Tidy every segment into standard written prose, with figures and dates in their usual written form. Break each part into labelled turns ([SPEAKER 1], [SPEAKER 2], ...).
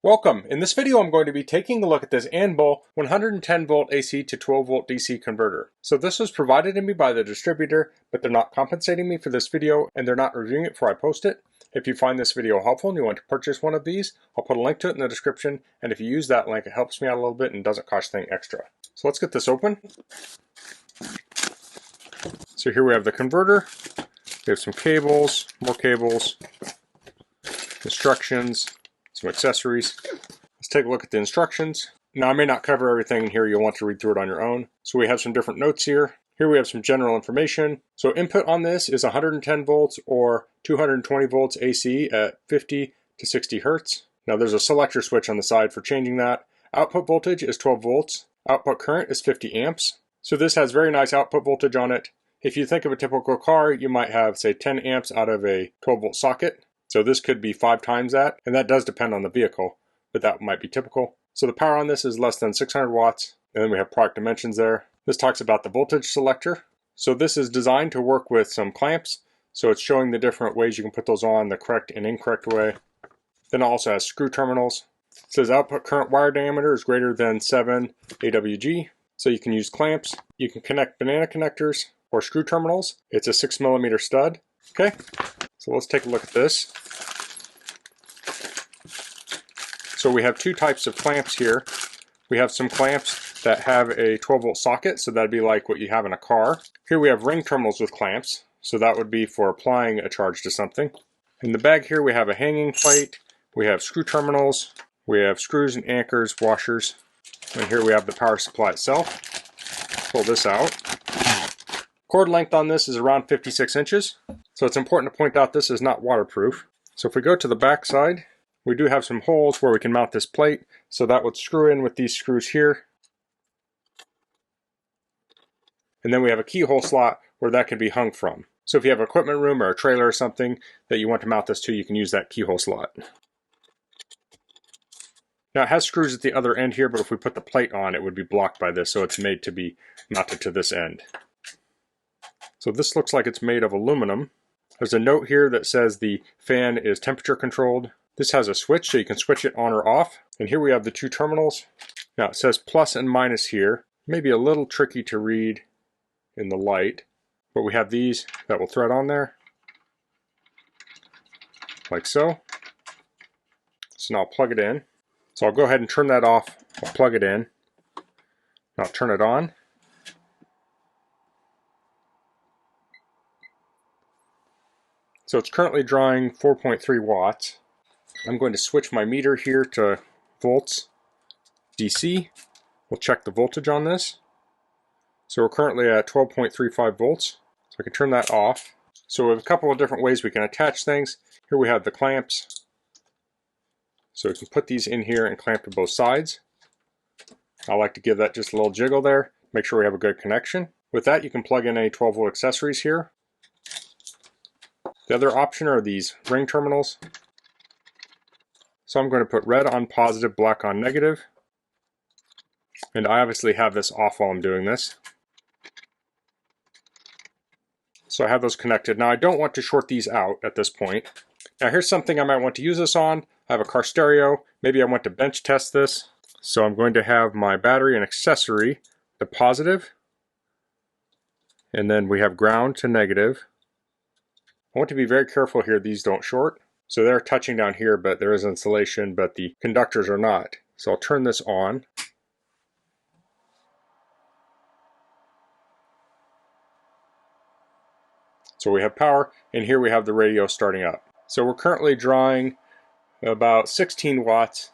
[SPEAKER 1] Welcome! In this video I'm going to be taking a look at this Anbull 110 volt AC to 12 volt DC converter. So this was provided to me by the distributor, but they're not compensating me for this video and they're not reviewing it before I post it. If you find this video helpful and you want to purchase one of these, I'll put a link to it in the description, and if you use that link it helps me out a little bit and doesn't cost anything extra. So let's get this open. So here we have the converter, we have some cables, more cables, instructions, some accessories. Let's take a look at the instructions. Now I may not cover everything in here, you'll want to read through it on your own. So we have some different notes here. Here we have some general information. So input on this is 110 volts or 220 volts AC at 50 to 60 hertz. Now there's a selector switch on the side for changing that. Output voltage is 12 volts. Output current is 50 amps. So this has very nice output voltage on it. If you think of a typical car, you might have say 10 amps out of a 12 volt socket. So this could be 5 times that, and that does depend on the vehicle, but that might be typical. So the power on this is less than 600 watts, and then we have product dimensions there. This talks about the voltage selector. So this is designed to work with some clamps, so it's showing the different ways you can put those on, the correct and incorrect way. Then it also has screw terminals. It says output current wire diameter is greater than 7 AWG, so you can use clamps. You can connect banana connectors or screw terminals. It's a 6mm stud. Okay. So let's take a look at this. So we have two types of clamps here. We have some clamps that have a 12 volt socket, so that'd be like what you have in a car. Here we have ring terminals with clamps, so that would be for applying a charge to something. In the bag here we have a hanging plate, we have screw terminals, we have screws and anchors, washers, and here we have the power supply itself. Pull this out. Cord length on this is around 56 inches. So it's important to point out this is not waterproof. So if we go to the back side, we do have some holes where we can mount this plate. So that would screw in with these screws here. And then we have a keyhole slot where that can be hung from. So if you have an equipment room or a trailer or something that you want to mount this to, you can use that keyhole slot. Now it has screws at the other end here, but if we put the plate on, it would be blocked by this. So it's made to be mounted to this end. So this looks like it's made of aluminum. There's a note here that says the fan is temperature controlled. This has a switch so you can switch it on or off. And here we have the two terminals. Now it says plus and minus here. Maybe a little tricky to read in the light, but we have these that will thread on there. Like so. So now I'll plug it in. So I'll go ahead and turn that off. I'll plug it in. I'll turn it on. So it's currently drawing 4.3 watts. I'm going to switch my meter here to volts DC. We'll check the voltage on this. So we're currently at 12.35 volts. So I can turn that off. So we have a couple of different ways we can attach things. Here we have the clamps. So we can put these in here and clamp to both sides. I like to give that just a little jiggle there. Make sure we have a good connection. With that you can plug in a 12 volt accessories here. The other option are these ring terminals. So I'm going to put red on positive, black on negative. And I obviously have this off while I'm doing this. So I have those connected. Now I don't want to short these out at this point. Now here's something I might want to use this on. I have a car stereo. Maybe I want to bench test this. So I'm going to have my battery and accessory to positive. And then we have ground to negative. I want to be very careful here these don't short. So they're touching down here, but there is insulation, but the conductors are not. So I'll turn this on. So we have power, and here we have the radio starting up. So we're currently drawing about 16 watts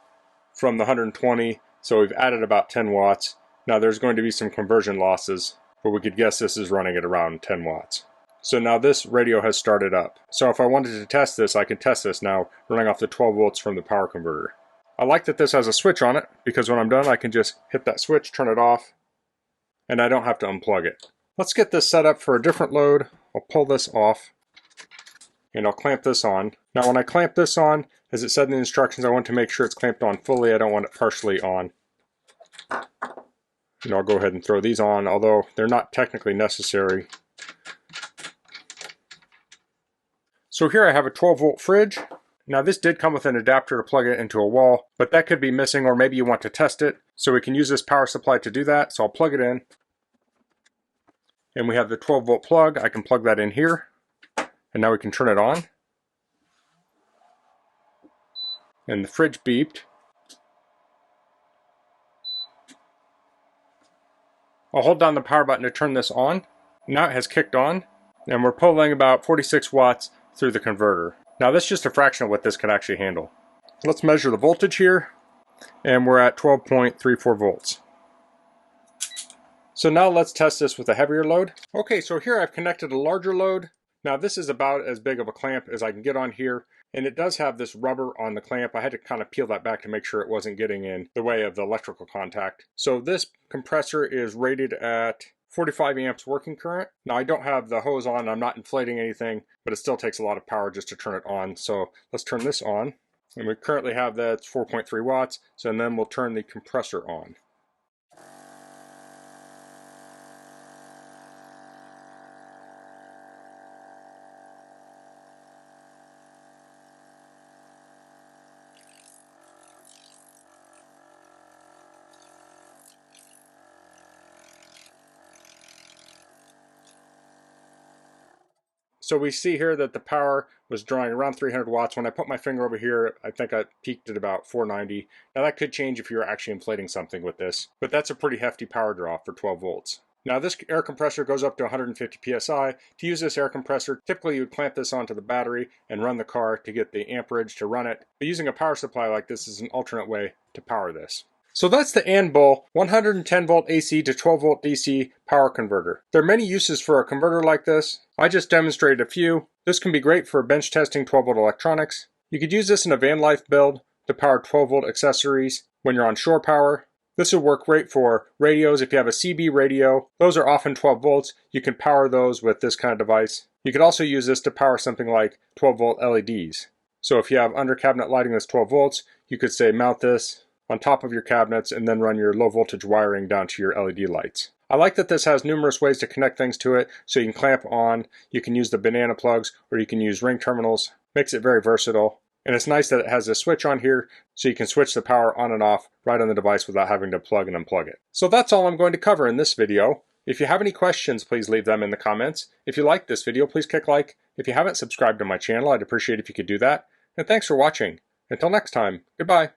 [SPEAKER 1] from the 120, so we've added about 10 watts. Now there's going to be some conversion losses, but we could guess this is running at around 10 watts. So now this radio has started up. So if I wanted to test this, I can test this now running off the 12 volts from the power converter. I like that this has a switch on it because when I'm done I can just hit that switch, turn it off, and I don't have to unplug it. Let's get this set up for a different load. I'll pull this off and I'll clamp this on. Now when I clamp this on, as it said in the instructions, I want to make sure it's clamped on fully. I don't want it partially on. And I'll go ahead and throw these on, although they're not technically necessary. So here I have a 12 volt fridge, Now this did come with an adapter to plug it into a wall, but that could be missing, or maybe you want to test it. So we can use this power supply to do that. So I'll plug it in. And we have the 12-volt plug. I can plug that in here. And now we can turn it on. And the fridge beeped. I'll hold down the power button to turn this on. Now it has kicked on, and we're pulling about 46 watts through the converter. Now that's just a fraction of what this could actually handle. Let's measure the voltage here, and we're at 12.34 volts. So now let's test this with a heavier load. Okay, so here I've connected a larger load. Now this is about as big of a clamp as I can get on here, and it does have this rubber on the clamp. I had to kind of peel that back to make sure it wasn't getting in the way of the electrical contact. So this compressor is rated at 45 amps working current. Now I don't have the hose on, I'm not inflating anything, but it still takes a lot of power just to turn it on. So let's turn this on. And we currently have that 4.3 watts, so then we'll turn the compressor on. So we see here that the power was drawing around 300 watts. When I put my finger over here, I think I peaked at about 490. Now that could change if you're actually inflating something with this, but that's a pretty hefty power draw for 12 volts. Now this air compressor goes up to 150 psi. To use this air compressor, typically you would clamp this onto the battery and run the car to get the amperage to run it. But using a power supply like this is an alternate way to power this. So that's the Anbull 110 volt AC to 12 volt DC power converter. There are many uses for a converter like this. I just demonstrated a few. This can be great for bench testing 12 volt electronics. You could use this in a van life build to power 12 volt accessories when you're on shore power. This would work great for radios. If you have a CB radio, those are often 12 volts. You can power those with this kind of device. You could also use this to power something like 12 volt LEDs. So if you have under cabinet lighting that's 12 volts, you could say mount this on top of your cabinets and then run your low voltage wiring down to your LED lights. I like that this has numerous ways to connect things to it, so you can clamp on, you can use the banana plugs, or you can use ring terminals. Makes it very versatile. And it's nice that it has a switch on here, so you can switch the power on and off right on the device without having to plug and unplug it. So that's all I'm going to cover in this video. If you have any questions, please leave them in the comments. If you liked this video, please click like. If you haven't subscribed to my channel, I'd appreciate if you could do that. And thanks for watching. Until next time, goodbye.